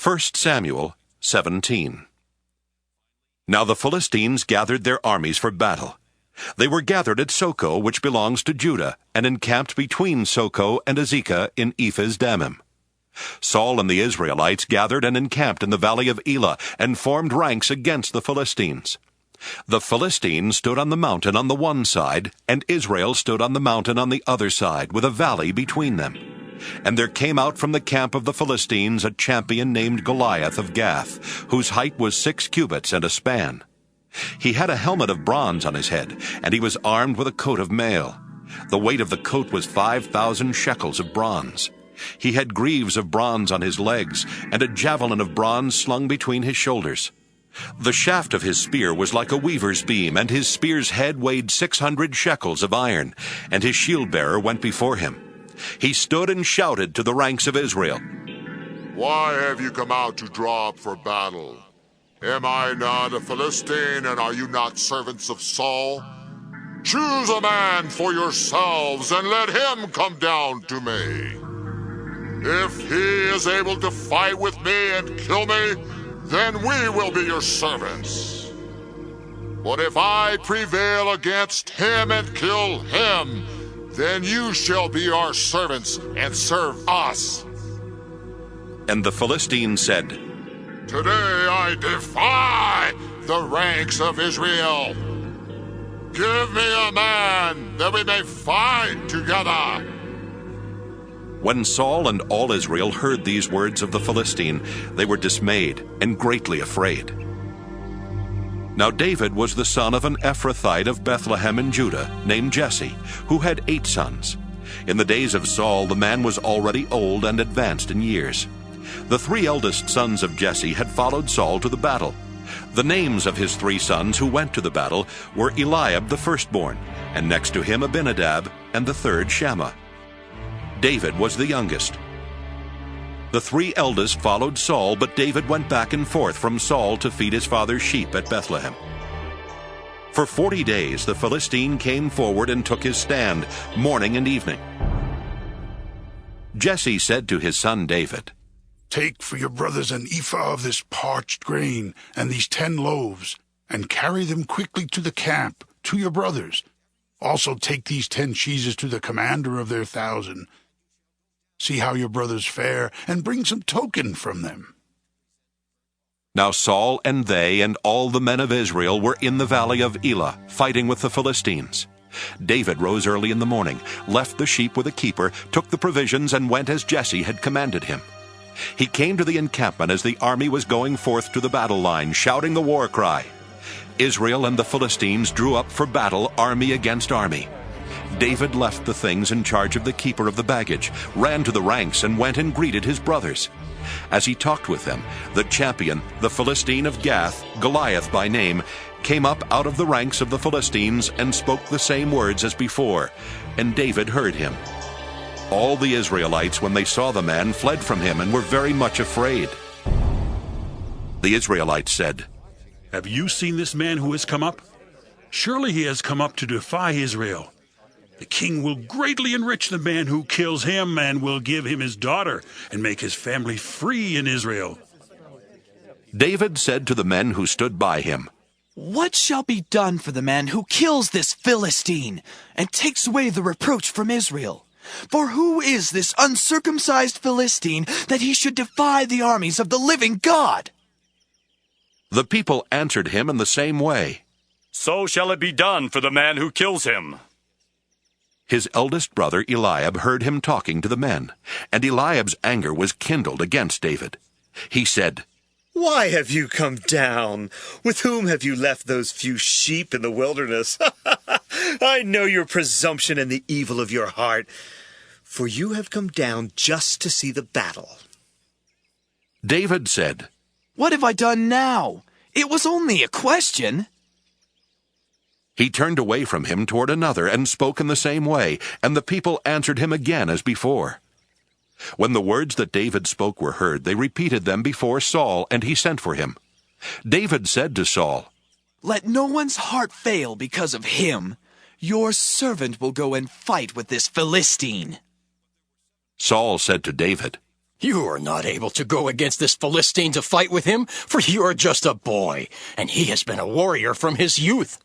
1 Samuel 17. Now the Philistines gathered their armies for battle. They were gathered at Soko, which belongs to Judah, and encamped between Soko and Azekah in Ephes Dammim. Saul and the Israelites gathered and encamped in the valley of Elah, and formed ranks against the Philistines. The Philistines stood on the mountain on the one side, and Israel stood on the mountain on the other side, with a valley between them. And there came out from the camp of the Philistines a champion named Goliath of Gath, whose height was 6 cubits and a span. He had a helmet of bronze on his head, and he was armed with a coat of mail. The weight of the coat was 5,000 shekels of bronze. He had greaves of bronze on his legs, and a javelin of bronze slung between his shoulders. The shaft of his spear was like a weaver's beam, and his spear's head weighed 600 shekels of iron, and his shield-bearer went before him. He stood and shouted to the ranks of Israel, "Why have you come out to draw up for battle? Am I not a Philistine, and are you not servants of Saul? Choose a man for yourselves, and let him come down to me. If he is able to fight with me and kill me, then we will be your servants. But if I prevail against him and kill him, then you shall be our servants and serve us." And the Philistines said, "Today I defy the ranks of Israel. Give me a man that we may fight together." When Saul and all Israel heard these words of the Philistine, they were dismayed and greatly afraid. Now David was the son of an Ephrathite of Bethlehem in Judah, named Jesse, who had 8 sons. In the days of Saul, the man was already old and advanced in years. The 3 eldest sons of Jesse had followed Saul to the battle. The names of his 3 sons who went to the battle were Eliab the firstborn, and next to him Abinadab, and the third Shammah. David was the youngest. The 3 eldest followed Saul, but David went back and forth from Saul to feed his father's sheep at Bethlehem. For 40 days the Philistine came forward and took his stand, morning and evening. Jesse said to his son David, "Take for your brothers an ephah of this parched grain and these 10 loaves, and carry them quickly to the camp, to your brothers. Also take these 10 cheeses to the commander of their 1,000. See how your brothers fare, and bring some token from them." Now Saul and they and all the men of Israel were in the valley of Elah, fighting with the Philistines. David rose early in the morning, left the sheep with a keeper, took the provisions, and went as Jesse had commanded him. He came to the encampment as the army was going forth to the battle line, shouting the war cry. Israel and the Philistines drew up for battle, army against army. David left the things in charge of the keeper of the baggage, ran to the ranks, and went and greeted his brothers. As he talked with them, the champion, the Philistine of Gath, Goliath by name, came up out of the ranks of the Philistines and spoke the same words as before, and David heard him. All the Israelites, when they saw the man, fled from him and were very much afraid. The Israelites said, "Have you seen this man who has come up? Surely he has come up to defy Israel. The king will greatly enrich the man who kills him, and will give him his daughter and make his family free in Israel." David said to the men who stood by him, "What shall be done for the man who kills this Philistine and takes away the reproach from Israel? For who is this uncircumcised Philistine that he should defy the armies of the living God?" The people answered him in the same way, "So shall it be done for the man who kills him." His eldest brother Eliab heard him talking to the men, and Eliab's anger was kindled against David. He said, "Why have you come down? With whom have you left those few sheep in the wilderness? I know your presumption and the evil of your heart, for you have come down just to see the battle." David said, "What have I done now? It was only a question." He turned away from him toward another and spoke in the same way, and the people answered him again as before. When the words that David spoke were heard, they repeated them before Saul, and he sent for him. David said to Saul, "Let no one's heart fail because of him. Your servant will go and fight with this Philistine." Saul said to David, You are not able to go against this Philistine to fight with him, for you are just a boy, and he has been a warrior from his youth."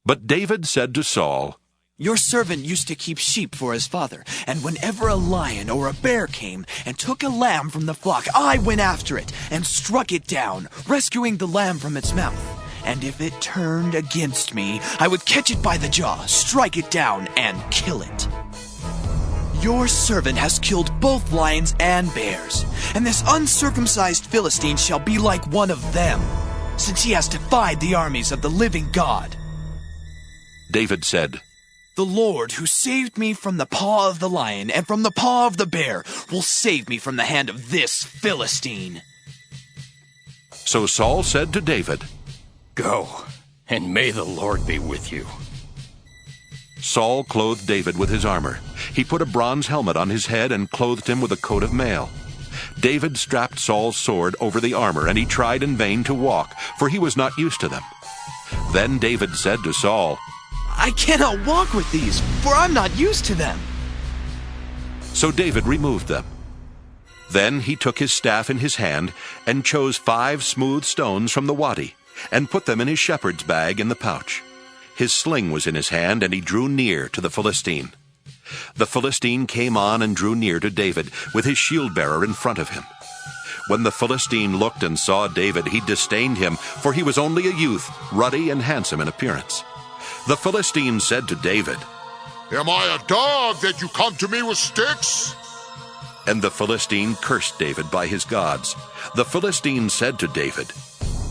But David said to Saul, "Your servant used to keep sheep for his father, and whenever a lion or a bear came and took a lamb from the flock, I went after it and struck it down, rescuing the lamb from its mouth. And if it turned against me, I would catch it by the jaw, strike it down, and kill it. Your servant has killed both lions and bears, and this uncircumcised Philistine shall be like one of them, since he has defied the armies of the living God." David said, "The Lord who saved me from the paw of the lion and from the paw of the bear will save me from the hand of this Philistine." So Saul said to David, "Go, and may the Lord be with you." Saul clothed David with his armor. He put a bronze helmet on his head and clothed him with a coat of mail. David strapped Saul's sword over the armor, and he tried in vain to walk, for he was not used to them. Then David said to Saul, "I cannot walk with these, for I'm not used to them." So David removed them. Then he took his staff in his hand and chose 5 smooth stones from the wadi and put them in his shepherd's bag in the pouch. His sling was in his hand, and he drew near to the Philistine. The Philistine came on and drew near to David, with his shield-bearer in front of him. When the Philistine looked and saw David, he disdained him, for he was only a youth, ruddy and handsome in appearance. The Philistine said to David, "Am I a dog that you come to me with sticks?" And the Philistine cursed David by his gods. The Philistine said to David,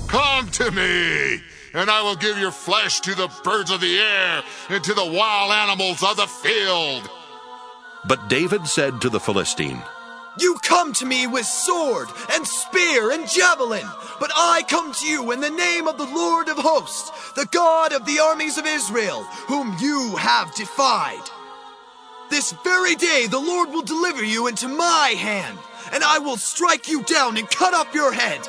"Come to me, and I will give your flesh to the birds of the air and to the wild animals of the field." But David said to the Philistine, "You come to me with sword and spear and javelin, but I come to you in the name of the Lord of hosts, the God of the armies of Israel, whom you have defied. This very day the Lord will deliver you into my hand, and I will strike you down and cut off your head.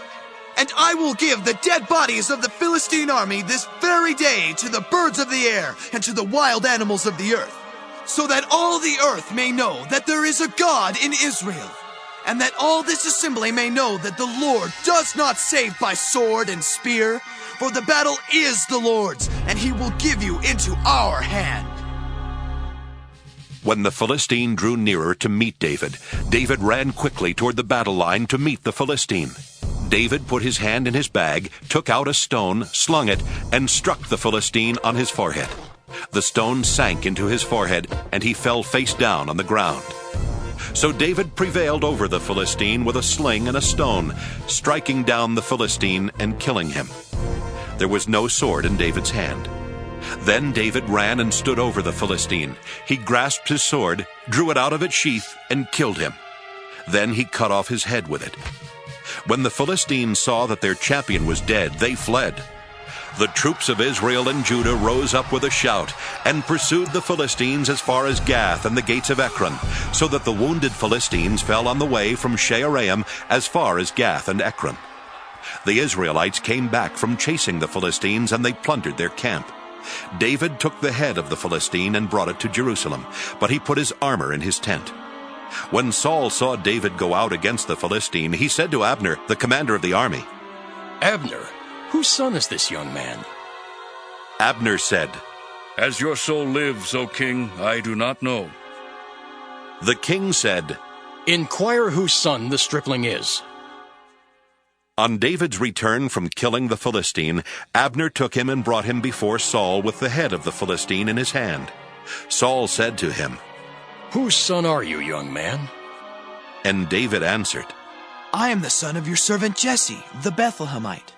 And I will give the dead bodies of the Philistine army this very day to the birds of the air and to the wild animals of the earth, so that all the earth may know that there is a God in Israel, and that all this assembly may know that the Lord does not save by sword and spear, for the battle is the Lord's, and he will give you into our hand." When the Philistine drew nearer to meet David, David ran quickly toward the battle line to meet the Philistine. David put his hand in his bag, took out a stone, slung it, and struck the Philistine on his forehead. The stone sank into his forehead, and he fell face down on the ground. So David prevailed over the Philistine with a sling and a stone, striking down the Philistine and killing him. There was no sword in David's hand. Then David ran and stood over the Philistine. He grasped his sword, drew it out of its sheath, and killed him. Then he cut off his head with it. When the Philistines saw that their champion was dead, they fled. The troops of Israel and Judah rose up with a shout and pursued the Philistines as far as Gath and the gates of Ekron, so that the wounded Philistines fell on the way from Shaaraim as far as Gath and Ekron. The Israelites came back from chasing the Philistines, and they plundered their camp. David took the head of the Philistine and brought it to Jerusalem, but he put his armor in his tent. When Saul saw David go out against the Philistine, he said to Abner, the commander of the army, "Abner, whose son is this young man?" Abner said, As your soul lives, O king, I do not know. The king said, "Inquire whose son the stripling is." On David's return from killing the Philistine, Abner took him and brought him before Saul with the head of the Philistine in his hand. Saul said to him, "Whose son are you, young man?" And David answered, "I am the son of your servant Jesse, the Bethlehemite."